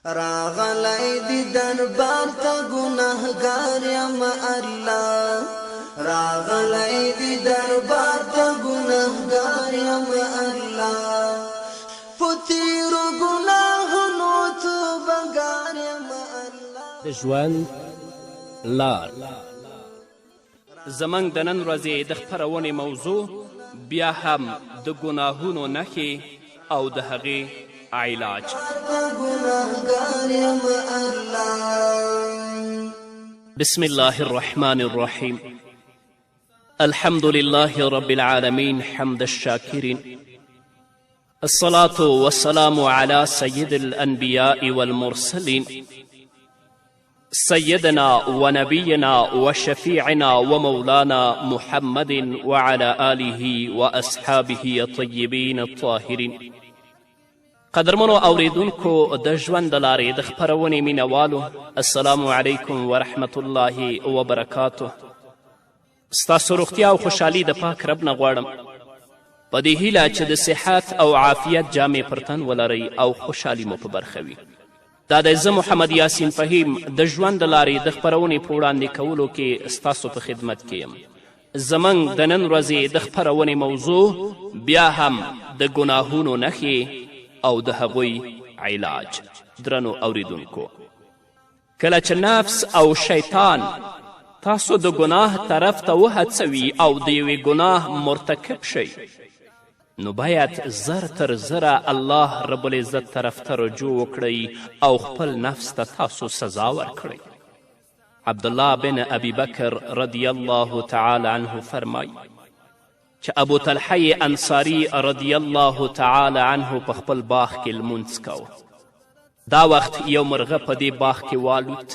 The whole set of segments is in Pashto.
راغلی دی دربار ته ګناهګار یم الله، راغلی دی دربار ته ګناهګار یم الله، په تیرو ګناهونو توبهګار یم الله. د ژوند لار زموږ د نن ورځې د خپرونې موضوع بیا هم د ګناهونو نښې او د هغې علاج. بسم الله الرحمن الرحيم. الحمد لله رب العالمين حمد الشاكرين، الصلاة والسلام على سيد الأنبياء والمرسلين سيدنا ونبينا وشفيعنا ومولانا محمد وعلى آله وأصحابه الطيبين الطاهرين. قدرمنو اوریدونکو د ژوند د لارې د خپرونې مینوالو، السلام علیکم ورحمت الله وبرکاته. ستاسو روغتیا او خوشحالي د پاک رب نه غواړم، په دې هیله چې د صحت او عافیت جامې پر تن ولرئ او خوشحالي مو په برخه وي. دا د زه محمد یاسین فهیم د ژوند د لارې د خپرونې په وړاندې کولو کې ستاسو په خدمت کې یم. زموږ د نن ورځې د خپرونې موضوع بیا هم د ګناهونو نښې او د هغوی علاج. درنو اوریدونکو، کله چې نفس او شیطان تاسو د ګناه طرف ته وهڅوي او د یوې ګناه مرتکب شئ، نو باید زر تر زره الله رب العزت طرف ته رجوع وکړئ او خپل نفس ته تاسو سزا ورکړئ. عبدالله بن ابي بکر رضی الله تعالی عنه فرمای چې ابو طلحه انصاری رضی الله تعالی عنه په خپل باغ کې لمونځ کوه. دا وخت یو مرغه په دې باغ کې والوت.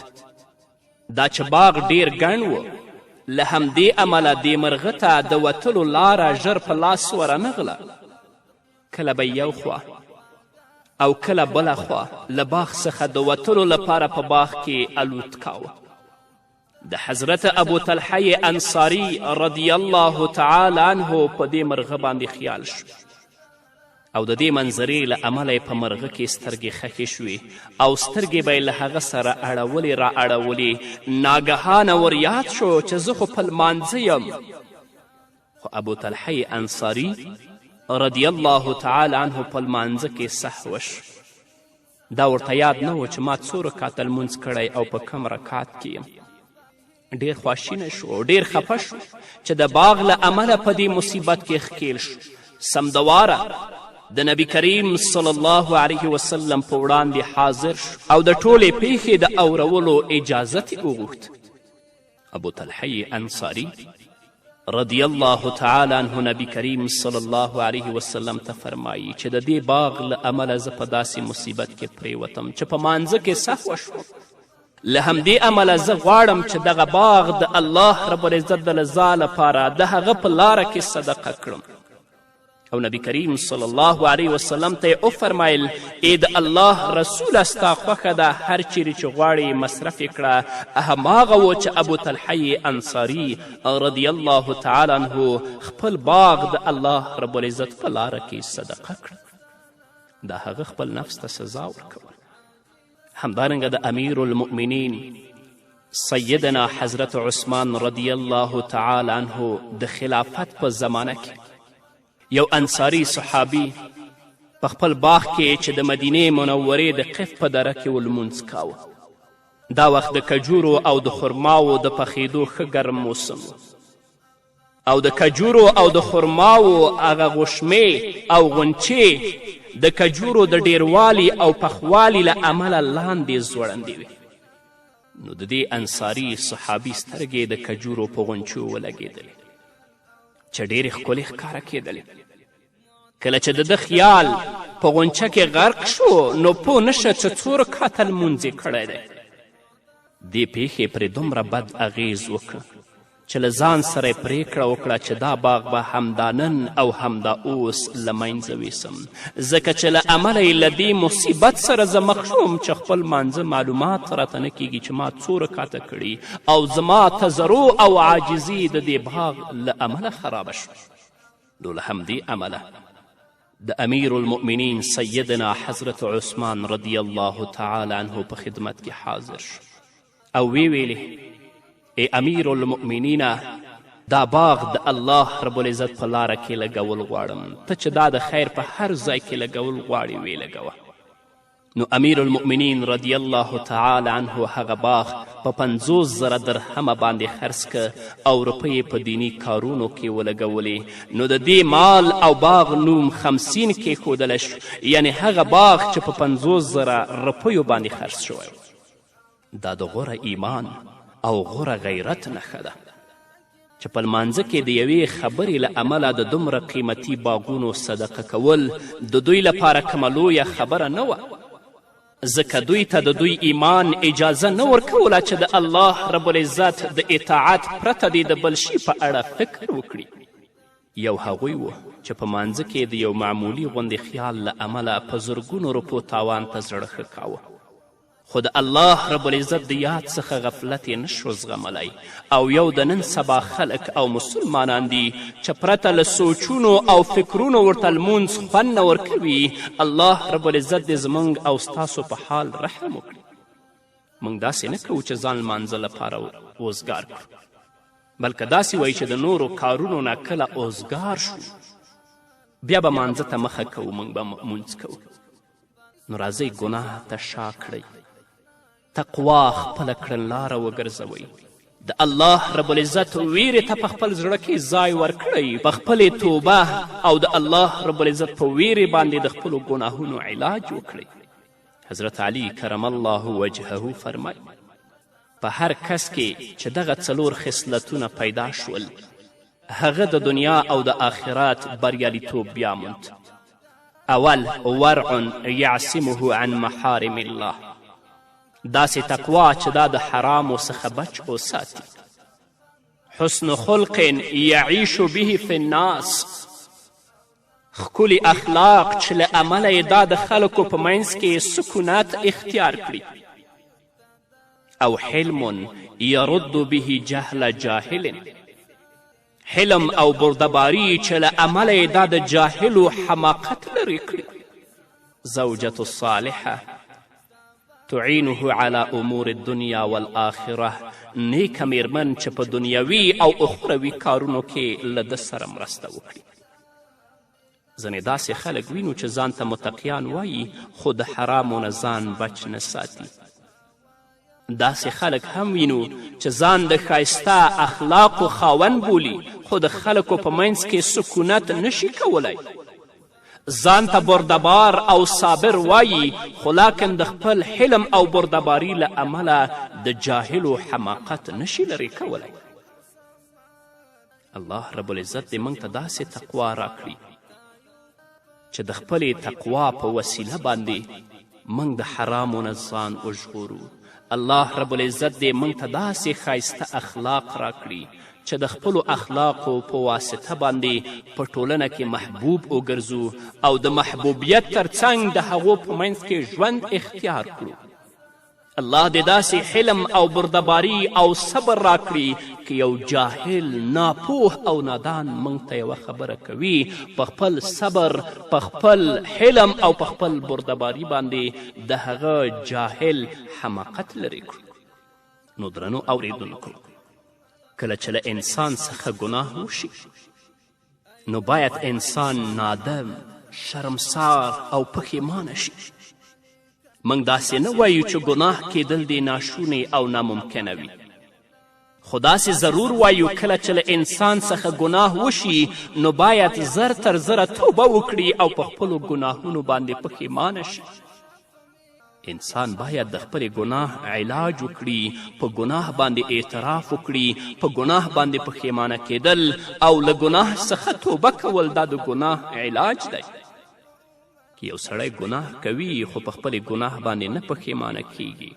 دا چې باغ ډیر ګڼ و، له همدې امله دې مرغه ته د وتلو لاره ژر په لاس ورنغله. کله به یو خوا او کله بله خوا له باغ څخه د وتلو لپاره په باغ کې الوت کاوه. د حضرت ابو طلحه انصاری رضی الله تعالی عنه په دې مرغه باندې خیال شو او د دې منظرې له امله یې په مرغه کې سترګې خښې شوې او سترګې به یې له هغه سره اړولې را اړولې. ناګهانه ور یاد شو چې زه خو په لمانځه یم. خو ابو طلحه انصاری رضی الله تعالی عنه په لمانځه کې سهوه شو. دا ورته یاد نه و چې ما څو رکعته لمونځ کړی او په کم رکعت کې یم. ډیر خواشینه شو، ډیر خفه شو چې د باغ له امله په دې مصیبت کې ښکیل شو. سمدواره د نبی کریم صلی الله علیه وسلم په وړاندې حاضر شو او د ټولې پیښې د اورولو اجازت یې وغوښت. ابو طلحه انصاری رضی الله تعالی عنه نبی کریم صلی الله علیه وسلم ته فرمایي چې د دې باغ له امله زه په داسې مصیبت کې پرېوتم چې په مانځه کې سهوه شوم. له همدې امله زه غواړم چې دغه باغ د الله رب العزت د رضا لپاره د هغه په لاره کې صدقه کړم. او نبی کریم صلی الله علیه وسلم ته یې وفرمایل ای د الله رسوله ستا خوښه ده، هر چیرې چې غواړې مصرف یې کړه. هماغه و چې ابو طلحه انصاري رضی الله تعالی عنه خپل باغ د الله رب العزت په لاره کې صدقه کړ. دا هغه خپل نفس ته سزا ورکوله. همدارنګه د امیر المؤمنین سیدنا حضرت عثمان رضی الله تعالی عنه د خلافت په زمانه کې یو انصاری صحابي په خپل باغ کې چې د مدینې منورې د قف په دره کې ولمونځ کاوه. دا وخت د کجورو او د خرماو د پخېدو ښه ګرم موسم او د کجورو او د خرماو هغه غوشمې او غونچې د کجورو د ډیروالي او پخوالي له امله لاندې ځوړندې وې. نو د دې انصاري صحابي سترګې د کجورو په غونچو ولګېدلې چې ډېرې ښکلې ښکاره کېدلې. کله چې د ده خیال په غونچه کې غرق شو، نو پوه نشه چې څو رکعته لمونځ یې کړی دی. دې پیښې پرې دومره بد اغیز وکړه چې له ځان سره یې پرېکړه وکړه چې دا باغ به همدا نن او همدا اوس له منځه ویسم، ځکه چې له امله یې له دې مصیبت سره زه مخ شوم چې خپل مانځه معلومات راته نه کیږي چې ما څو رکعته کړي او زما تضرع او عاجزي د دې باغ له امله خرابه شوه. نو له همدې امله د امیر المؤمنین سیدنا حضرت عثمان رضی الله تعالی عنه په خدمت کې حاضر شو او ویلې ای امیر المؤمنینه دا باغ د الله رب العزت په لاره کې لګول غواړم، ته چې دا د خیر په هر ځای کې لګول غواړې ویې لګوه. نو امیر المؤمنین رضی الله تعالی عنه هغه باغ په 50,000 درهمه باندې خرڅ که او روپۍ په دینی کارونو کې ولګولې. نو د دې مال او باغ نوم 50 کېښودلی شو، یعنی هغه باغ چې په 50,000 روپیو باندې خرڅ شوی. دا د غوره ایمان او غوره غیرت نښه ده چې په لمانځه کې د یوې خبرې له امله د دومره قیمتي باغونو صدقه کول د دوی لپاره کومه لویه خبره نه وه، ځکه دوی ته د دوی ایمان اجازه نه ورکوله چې د الله رب العزت د اطاعت پرته دې د بل شي په اړه فکر وکړي. یو هغوی و چې په مانځه کې د یو معمولي غوندې خیال له امله په زرګونو روپو تاوان ته زړه ښه کاوه، خو د الله رب العزت د یاد څخه غفلت یې نشو زغملی. او یو د نن سبا خلک او مسلمانان دي چې پرته له سوچونو او فکرونو ورته لمونځ خوند نه ورکوي. الله رب العزت دې زموږ او ستاسو په حال رحم وکړي. موږ داسې نه کوو چې ځان لمانځه لپاره اوزګار کړو، بلکې داسې وایي چې د نورو کارونو نه کله اوزګار شو بیا به مانځه ته مخه کوو، موږ به مونځ کوو. نو راځئ ګناه ته شا کړئ، تقوا خپله کړنلاره وګرځوئ، د الله رب العزت ویرې ته په خپل زړه کې ځای ورکړئ، په خپلې توبه او د الله رب العزت په ویرې باندې د خپلو ګناهونو علاج وکړئ. حضرت علی کرم الله وجهه فرمایي په هر کس کې چې دغه 4 خصلتونه پیدا شول هغه د دنیا او د آخرت بریالیتوب بیا موند. اول ورع یعصمه عن محارم الله، داسې تقوا چې دا د حرامو څخه بچ وساتي. حسن خلق یعیش به فی الناس، ښکلي اخلاق چې له امله یې دا د خلکو په منځ کې سکونت اختیار کړي. او حلم یرد به جهل جاهل، حلم او بردباری چې له امله یې دا د جاهلو حماقت لرې کړي. زوجة صالحه تعینه علی امور الدنیا والآخره، نیکه میرمن چې په دنیوي او اخروي کارونو کې له ده سره مرسته وکړي. ځینې داسې خلک وینو چې ځان ته متقیان وایي خو د حرامو نه ځان بچ نه ساتي. داسې خلک هم وینو چې ځان د ښایسته اخلاقو خاوند بولي خو د خلکو په منځ کې سکونت نشي کولی. ځان ته بردبار او صابر وایي خو لاکن د خپل حلم او بردباري له امله د جاهلو حماقت نشي لرې کولی. الله رب العزت دې موږ ته داسې تقوا راکړي چې د خپلې تقوا په وسیله باندې موږ د حرامو نه ځان وژغورو. الله رب العزت دې موږ ته داسې ښایسته اخلاق راکړي چې د خپلو اخلاقو په واسطه باندې په ټولنه کې محبوب وګرځو او د محبوبیت ترڅنګ د هغو په منځ کې ژوند اختیار کړو. الله دې داسې حلم او بردباري او صبر راکړي که یو جاهل ناپوه او نادان موږ ته یوه خبره کوي په خپل صبر په خپل حلم او په خپل بردباري باندې د هغه جاهل حماقت لرې کړو. نو درنو اوریدونکو، کله چې له انسان څخه ګناه وشي نو باید انسان نادم، شرمسار او پښیمانه شي. موږ داسې نه وایو چې ګناه کیدل دې ناشونې او ناممکنه وي، خو داسې ضرور وایو کله چې له انسان څخه ګناه وشي نو باید زر تر زره توبه وکړي او په خپلو ګناهونو باندې پښیمانه شي. انسان باید د خپلې ګناه علاج وکړي، په ګناه باندې اعتراف وکړي، په ګناه باندې پښیمانه کیدل او له ګناه څخه توبه کول دا د ګناه علاج دی. که یو سړی ګناه کوي خو په خپلې ګناه باندې نه پښیمانه کیږي،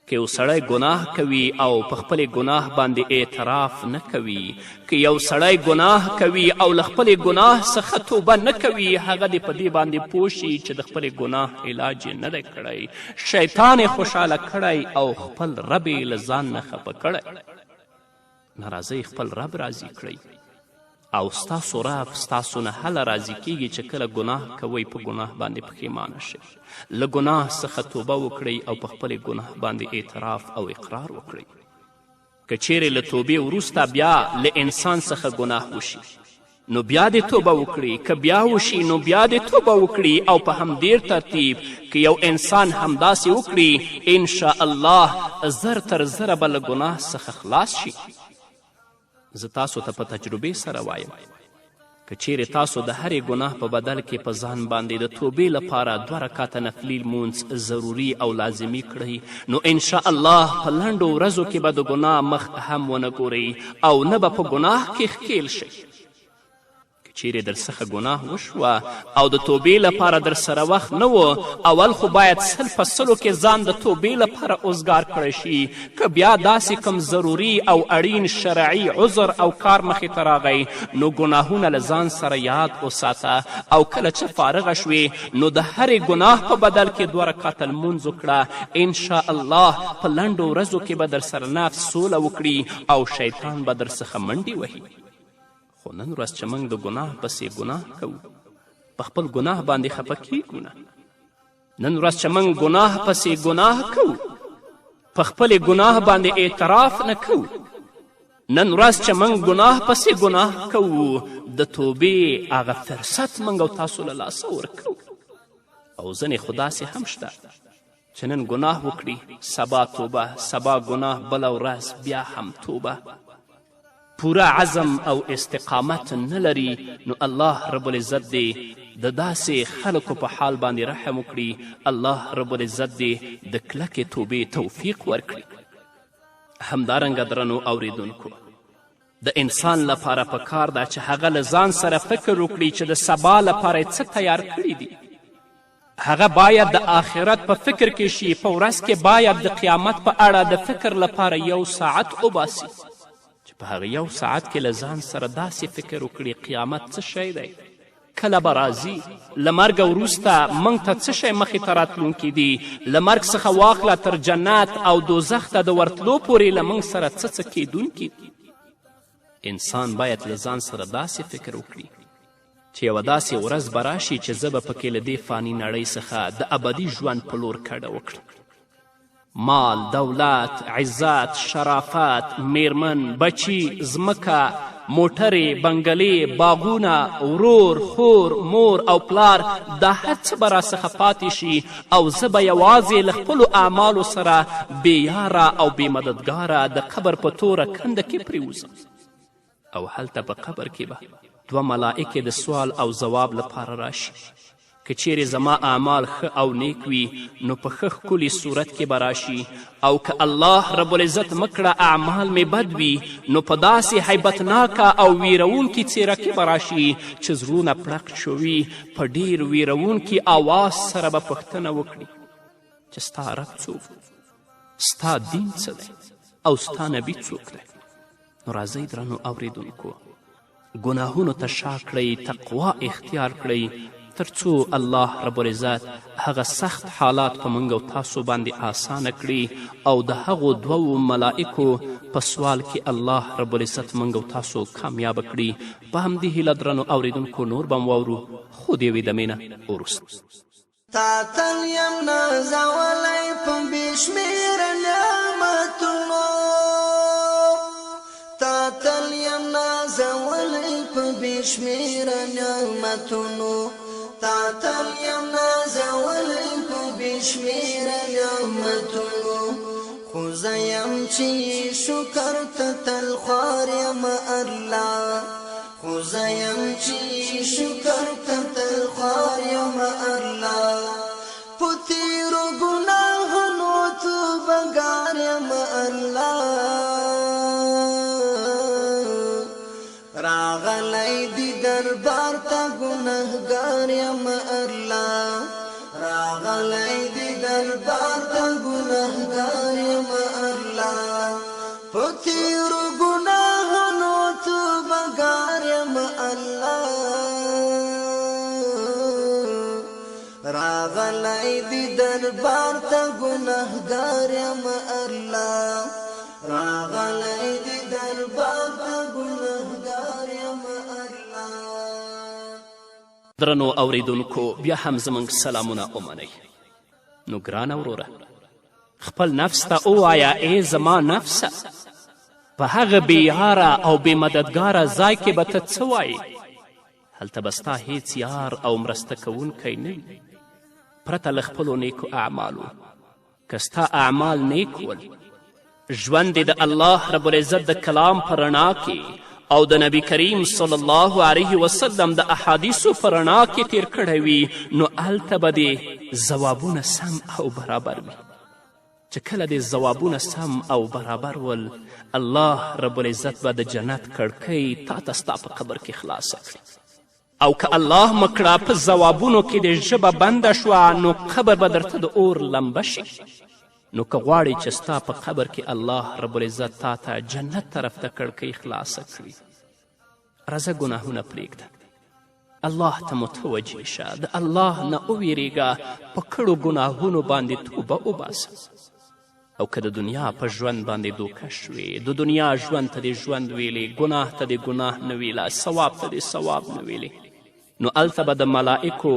که یو سړی ګناه کوي او په خپلې ګناه باندې اعتراف نه کوي، که یو سړی ګناه کوي او له خپلې ګناه څخه توبه نه کوي، هغه دې په دې باندې پوه شي چې د خپلې ګناه علاج یې نه دی کړی، شیطان یې خوشحاله کړی او خپل رب یې له ځان نه خفه کړی. ناراضۍ خپل رب راضي کړئ او ستاسو رب ستاسو نه هله راضي کیږي چې کله ګناه کوئ په ګناه باندې پښیمانه شئ له ګناه څخه توبه وکړئ او په خپلې ګناه باندې اعتراف او اقرار وکړئ که چیرې له توبې وروسته بیا له انسان څخه ګناه وشي نو بیا دې توبه وکړي که بیا وشي نو بیا دې توبه وکړي او په همدې ترتیب که یو انسان همداسې وکړي انشاءالله زر تر زره به له ګناه څخه خلاص شي زه تاسو ته په تجربې سره وایم که چیرې تاسو د هرې ګناه په بدل کې په ځان باندې د توبې لپاره 2 رکعته نفلي لمونځ ضروري او لازمي کړئ نو انشاءالله په لنډو ورځو کې به د ګناه مخ هم ونه ګورئ او نه به په ګناه کې ښکیل شئ چیرې در څخه ګناه وشوه او د توبې لپاره در سره وخت نه و اول خو باید 100 په 100 کې ځان د توبې لپاره اوزګار کړی شي که بیا داسې کم ضروري او اړین شرعي عذر او کار مخې ته راغی نو ګناهونه له ځان سره یاد وساته او کله چې فارغه شوې نو د هرې ګناه په بدل کې 2 رکعته لمونځ وکړه انشاءالله په لنډو ورځو کې به در سره نفس سوله وکړي او شیطان به در څخه منډې وهي خو نن ورځ چې موږ د ګناه پسې ګناه کوو په خپل ګناه باندې خفه کیږو نه نن ورځ چې موږ ګناه پسې ګناه کوو په خپلې ګناه باندې اعتراف نه کوو نن ورځ چې موږ ګناه پسې ګناه کوو د توبې هغه فرصت موږ او تاسو له لاسه ورکوو او ځینې خو داسې هم شته چې نن ګناه وکړي سبا توبه سبا ګناه بله ورځ بیا هم توبه پوره عزم او استقامت نه لري نو الله رب العزت دې د داسې خلکو په حال باندې رحم وکړي الله رب العزت دې د کلکې توبې توفیق ورکړي همدارنګه درنو اوریدونکو د انسان لپاره پکار ده چې هغه له ځان سره فکر وکړي چې د سبا لپاره څه تیار کړي دي هغه باید د آخرت په فکر کې شي په ورځ کې باید د قیامت په اړه د فکر لپاره 1 ساعت وباسي په هغه 1 ساعت کې له ځان سره داسې فکر وکړي قیامت څه شی دی کله به راځي له مرګه وروسته موږ ته څه شی مخې ته راتلونکي دي له مرګ څخه واخله تر جنت او دوزخ ته د ورتلو پورې له موږ سره څه کیدونکي دي انسان باید له ځان سره داسې فکر وکړي چې یوه داسې ورځ به راشي چې زه به پکې له دې فاني نړۍ څخه د ابدي ژوند په لور کډه وکړم مال دولت عزت شرافت میرمن بچی ځمکه موټرې بنګلې باغونه ورور خور مور او پلار دا هر څه به راڅخه پاتې شي او زه به یوازې له خپلو اعمالو سره بې یاره او بې مددګاره د قبر په توره کنده کې پرېوځم او هلته په قبر کې به 2 ملائکې د سوال او ځواب لپاره راشي که چیرې زما اعمال ښه او نیک وي نو په ښه ښکلي صورت کې به راشي او که الله رب العزت مکړه اعمال مې بد وي نو په داسې حیبتناکه او ویرونکي څیره کې به راشي چې زړونه پړق شوي په ډیر ویرونکي آواز سره به پوښتنه وکړي چې ستا رب څوک ستا دین څه دی او ستا نبي څوک دی نو راځئ درنو اوریدونکو ګناهونو ته شا کړئ تقوا اختیار کړئ تر څو الله رب العزت هغه سخت حالات په موږ او تاسو باندې آسانه کړي او د هغو 2 ملائکو په سوال کې الله رب العزت موږ او تاسو کامیابه کړي په همدې هیله درنو اوریدونکو نور به م واورو خو د یوې دمې نه وروسته تا تل یم نازولی په بې شمېره نعمتونو تا تل یم نازولی په بې شمېره نعمتونو تا تل یم نازولی په بې شمېره نعمتونو خو زه یم چې شکر ته تل خوار یم الله خو زه یم چې شکر ته تل خوار یم الله په تېرو ګناهونو توبهګار یم الله راغلی دی دربار ته ګنهګار یم الله راغلی دی دربار ته ګنهګار یم الله په تېرو ګناهونو توبهګار یم الله راغلی دی دربار ته ګنهګار یم الله راغلی دی دربار ته ګنهګار یم الله درنو اوریدونکو بیا هم زموږ سلامونه ومنئ. نو ګرانه وروره، خپل نفس ته ووایه ای زما نفسه، په هغه بېیاره او بې مددګاره ځای کې به ته څه وایې؟ هلته به ستا هیڅ یار او مرسته کوونکی نه وي پرته له خپلو نیکو اعمالو. که ستا اعمال نیک ول، ژوند دې د الله رب العزت د کلام په رڼا کې او د نبی کریم صلی الله علیه وسلم د احادیثو په رڼا کې تیر کړی وي، نو هلته به دې ځوابونه سم او برابر وي. چې کله دې ځوابونه سم او برابر ول، الله رب العزت به د جنت کړکۍ تا ته ستا په قبر کې خلاصه کړي. او که الله مکړه په ځوابونو کې د ژبه بنده شوه، نو قبر به درته د اور لمبه شي. نو که غواړې چې ستا په قبر کې الله رب العزت تا ته جنت طرف ته کړکۍ خلاصه کړي، راځه ګناهونه پرېږده، الله ته متوجه شه، د الله نه وویرېږه، په کړو ګناهونو باندې توبه وباسه. او که د دنیا په ژوند باندې دوکه شوې، د دنیا ژوند ته دې ژوند ویلې، ګناه ته دې ګناه نه ویله، ثواب ته دې ثواب نه ویلې، نو هلته به د ملائکو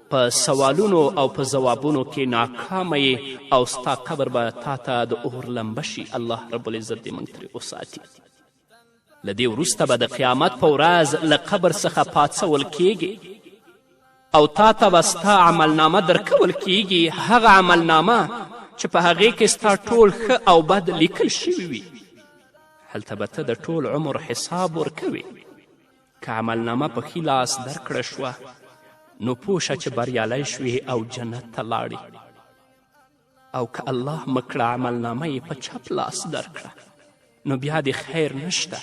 په سوالونو او په ځوابونو کې ناکامه یې او ستا قبر به تا ته د اور لمبه شي. الله رب العزت دې موږ ترې وساتي. له دې وروسته به د قیامت په ورځ له قبر څخه پاڅول کیږي او تا ته به ستا عملنامه درکول کیږي، هغه عملنامه چې په هغې کې ستا ټول ښه او بد لیکل شوي وي. هلته به ته د ټول عمر حساب ورکوې. که عملنامه په ښي لاس درکړه شوه، نو پوه شه چې بریالی شوې او جنت ته لاړې. او که الله مکړه عملنامه یې په چپ لاس درکړه، نو بیا دې خیر نشته.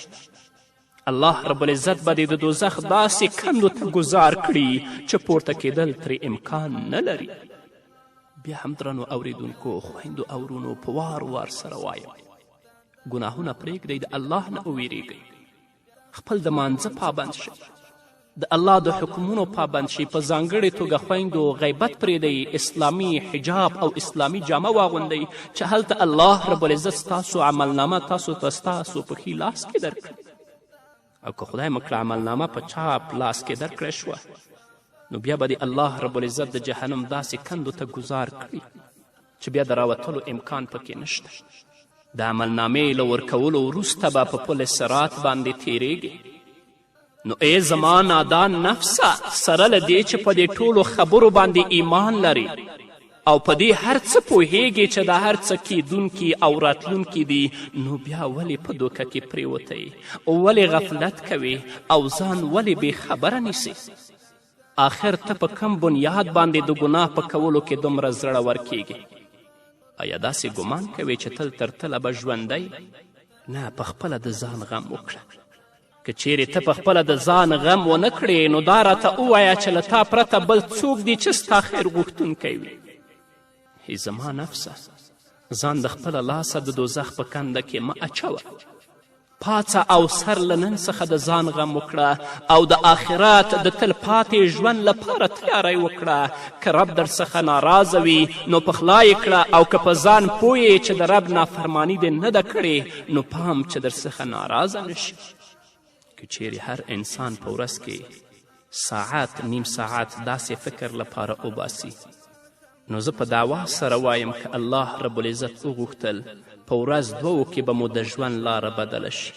الله رب العزت به دې د دوزخ داسې کندو ته ګزار کړي چې پورته کېدل ترې امکان نه لري. بیا هم درنو اوریدونکو، خویندو او ورونو، په وار وار سره وایم، ګناهونه پرېږدئ، د الله نه وویرېږئ، خپل د مانځه پابند شئ، د الله د حکمونو پابند شئ. په ځانګړې توګه خویندو غیبت پرېږدئ، اسلامي حجاب او اسلامي جامه واغوندئ چې هلته الله رب العزت ستاسو عملنامه تاسو ته ستاسو په ښي لاس کې درکړي. او که خدای مکړه عملنامه په چاپ لاس کې درکړی شوه، نو بیا به د الله رب العزت د جهنم داسې کندو ته ګزار کړي چې بیا د راوتلو امکان پکې نشته. د عملنامې له ورکولو وروسته به په پل صراط باندې تیریږي. نو ای زما نادان نفسه، سره له دې چې په دې ټولو خبرو باندې ایمان لري او په دې هر څه پوهیږي چې دا هر څه کیدونکي او راتلونکي دي، نو بیا ولې په دوکه کې پرېوتی؟ ولې غفلت کوي او ځان ولې بې خبره نیسي؟ آخر ته په کم بنیاد باندې د ګناه په کولو کې دومره زړور کیږي؟ آیا داسې ګمان کوي چې تل تر تله به ژوندی؟ نه، په خپله د ځان غم وکړه. که چیرې ته په خپله د ځان غم ونه کړې، نو دا راته ووایه چې له تا پرته بل څوک دی چې ستا خیر غوښتونکی وي. ای زما نفسه، ځان د خپله لاسه د دوزخ په کنده کې مه اچوه. پاڅه او سر له نن څخه د ځان غم وکړه او د آخرت د تل پاتې ژوند لپاره تیاری وکړه. که رب در څخه ناراضه وي، نو پخلا یې کړه، او که په ځان پوهې چې د رب نافرمانی دې نه ده کړې، نو پام چې در څخه ناراضه نشي. که چیرې هر انسان په ورځ کې ساعت نیم ساعت داسې فکر لپاره وباسي، نو زه په دعوا سره وایم که الله رب العزت وغوښتل، په ورځ دوو کې به مو د ژوند لاره بدله شي.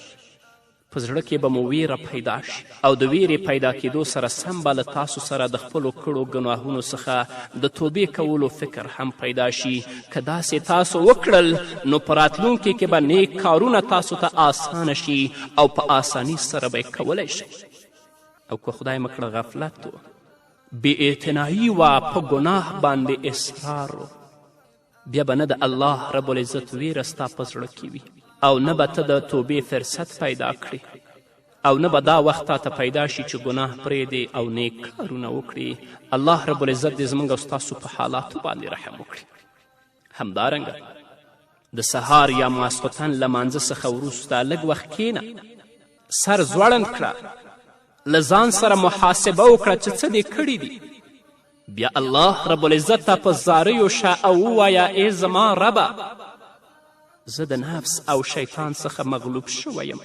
په زړه کې به مو ویره پیدا شي او د ویرې پیدا کېدو سره سم به له تاسو سره د خپلو کړو ګناهونو څخه د توبې کولو فکر هم پیدا شي. که داسې تاسو وکړل، نو په راتلونکي کې به نیک کارونه تاسو ته آسانه شي او په آساني سره به یې کولی شئ. او که خدای مکړه غفلت و، بې اعتنایي وه، په ګناه باندې اصرار و، بیا به نه د الله رب العزت ویره ستا په زړه کې وي او نه به ته د توبې فرصت پیدا کړې او نه به دا وخت تا ته پیدا شي چې ګناه پرېږدې او نیک کارونه وکړي. الله رب العزت دې زموږ او ستاسو په حالاتو باندې رحم وکړي. همدارنګه د سهار یا ماسخوتن له مانځه څخه وروسته لږ وخت کښېنه، سر ځوړند کړه، له ځان سره محاسبه وکړه چې څه دې کړي دي. بیا الله رب العزت ته په زاریو شه او ووایه ای زما ربه، زه د نفس او شیطان څخه مغلوب شوی یم.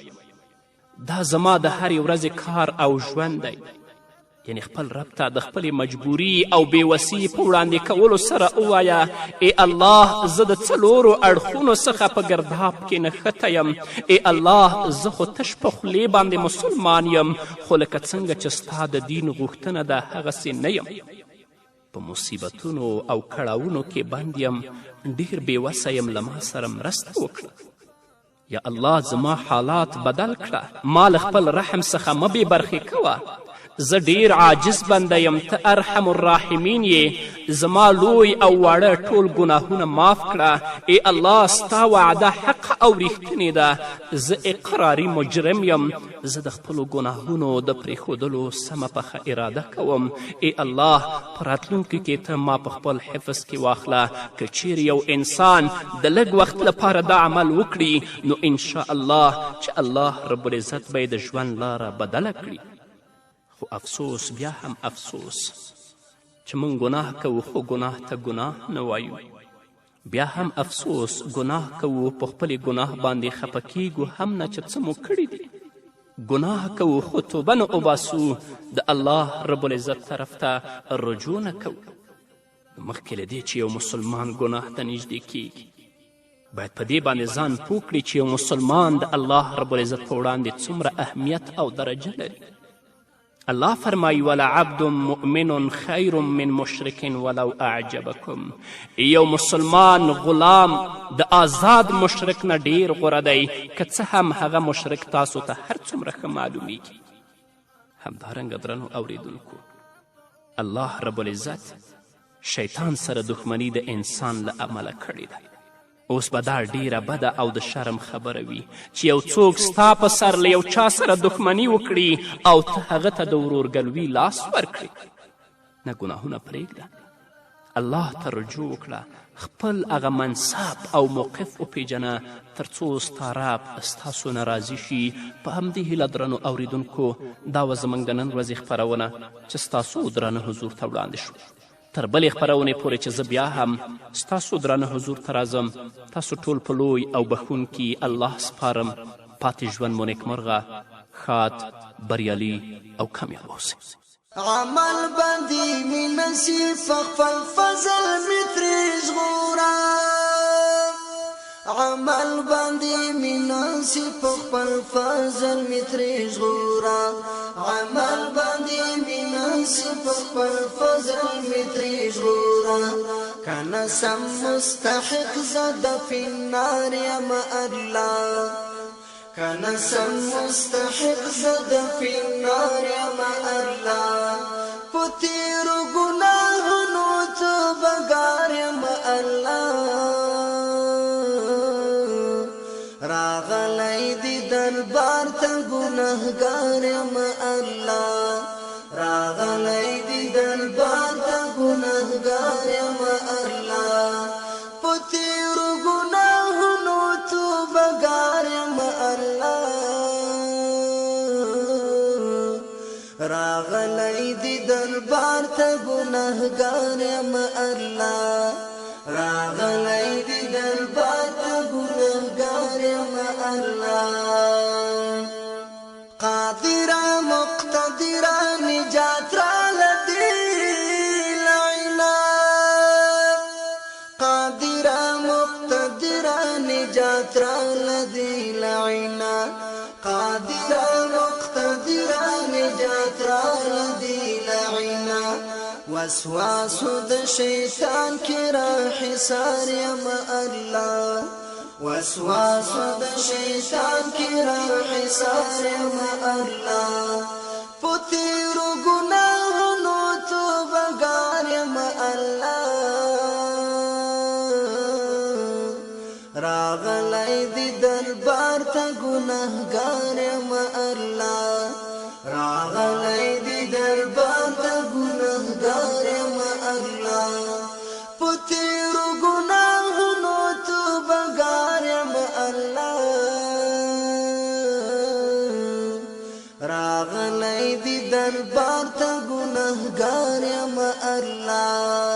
دا زما د هرې ورځې کار او ژوند دی. یعنی خپل رب ته د خپلې مجبوري او بېوسي په وړاندې کولو سره ووایه ای الله زه د څلورو اړخونو څخه په ګرداب کې نښته یم. ای الله زه خو تش په خولې باندې مسلمان یم، خو لکه څنګه چې ستا د دین غوښتنه ده هغسې نه یم. په مصیبتونو او کړاوونو کې بند یم، ډېر بېوسه یم، له ما سره مرسته وکړه. یا الله زما حالات بدل کړه، ما له خپل رحم څخه مه بې برخې کوه. زه ډیر عاجز بنده یم، ته ارحم الراحمین یې. زما لوی او واړه ټول ګناهونه معاف کړه. ای الله ستا وعده حق او ریښتینې ده. زه اقراري مجرم یم، زه د خپلو ګناهونو د پرېښودلو سمه پخه اراده کوم. ای الله په راتلونکي کې ته ما په خپل حفظ کې واخله. که چیرې یو انسان د لږ وخت لپاره دا عمل وکړي نو انشاء الله چې الله رب العزت به یې د ژوند لاره بدله کړي. خو افسوس، بیا هم افسوس چې موږ ګناه کوو خو ګناه ته ګناه نه وایو. بیا هم افسوس ګناه کوو، په خپلې ګناه باندې خفه کیږو هم نه چې څه مو کړي دي. ګناه کوو خو توبه نه وباسو، د الله رب العزت طرف ته رجوع نه کوو. مخکې له دې چې یو مسلمان ګناه ته نږدې کیږي باید په دې باندې ځان پوه کړي چې یو مسلمان د الله رب العزت په وړاندې څومره اهمیت او درجه لري. الله فرمایي ولعبد مؤمن خیر من مشرک ولو اعجبکم. یو مسلمان غلام د آزاد مشرک نه ډیر غوره دی، که څه هم هغه مشرک تاسو ته هر څومره ښه معلومیږي. همدارنګه درنو اوریدونکو، الله رب العزت شیطان سره دښمني د انسان له عمله کړې ده. اوس به دا ډیره بده او د شرم خبره وي چې یو څوک ستا په سر له یو چا سره دښمني وکړي او ته هغه ته د ورورګلوي لاس ورکړي. نه، ګناهونه پرېږده، الله ته رجوع وکړه، خپل هغه منصب او موقف وپېژنه تر څو ستا رب ستاسو نه راضي شي. په همدې هیله درنو اوریدونکو، دا وه زموږ د نن ورځې خپرونه چې ستاسو درانه حضور ته وړاندې شوه. تر بلې خپرونې پورې چې زه بیا هم ستاسو درانه حضور ته راځم، تاسو ټول په لوی او بخښونکي الله سپارم. پاتې ژوند مو نیکمرغه، ښاد، بریالي او کامیاب اوسئ. عمل باندې می نصیب خپل فضل می ترې ژغوره، عمل باندې می نصیب خپل فضل می ترې ژغوره، عمل باندې می نصیب خپل فضل می ترې ژغوره. کنه سم مستحق زد فی النار یم الله، کنه سم مستحق زد فی النار یم الله. پتیرو گناهونو توبهګار یم الله، راغلی دی دربار ته ګناهګار یم الله، راغلی دی دربار ته ګناهګار یم الله. پتیرو گناهونو توبهګار یم الله، راغلی دی دربار ته ګناهګار یم الله، راغلی دی دربار ته ګناهګار یم الله. قادره مقتدره نجات راله دی لعنا، قادره مقتدره نجات راله دی لعنا، قادره مقتدره نجات راله دی لعنا. وسواسو د شیطان کې را حصار یم الله، وسواسو د شیطان کې را حصار یم الله. پتیرو گناهونو توبهګار یم الله، راغلی دی دربار ته ګناهګار یم الله، راغلی دی دربار ته ګناهګار یم الله. پتیرو گناهونو توبهګار یم الله، راغلی دی دربار ته ګناهګار یم الله.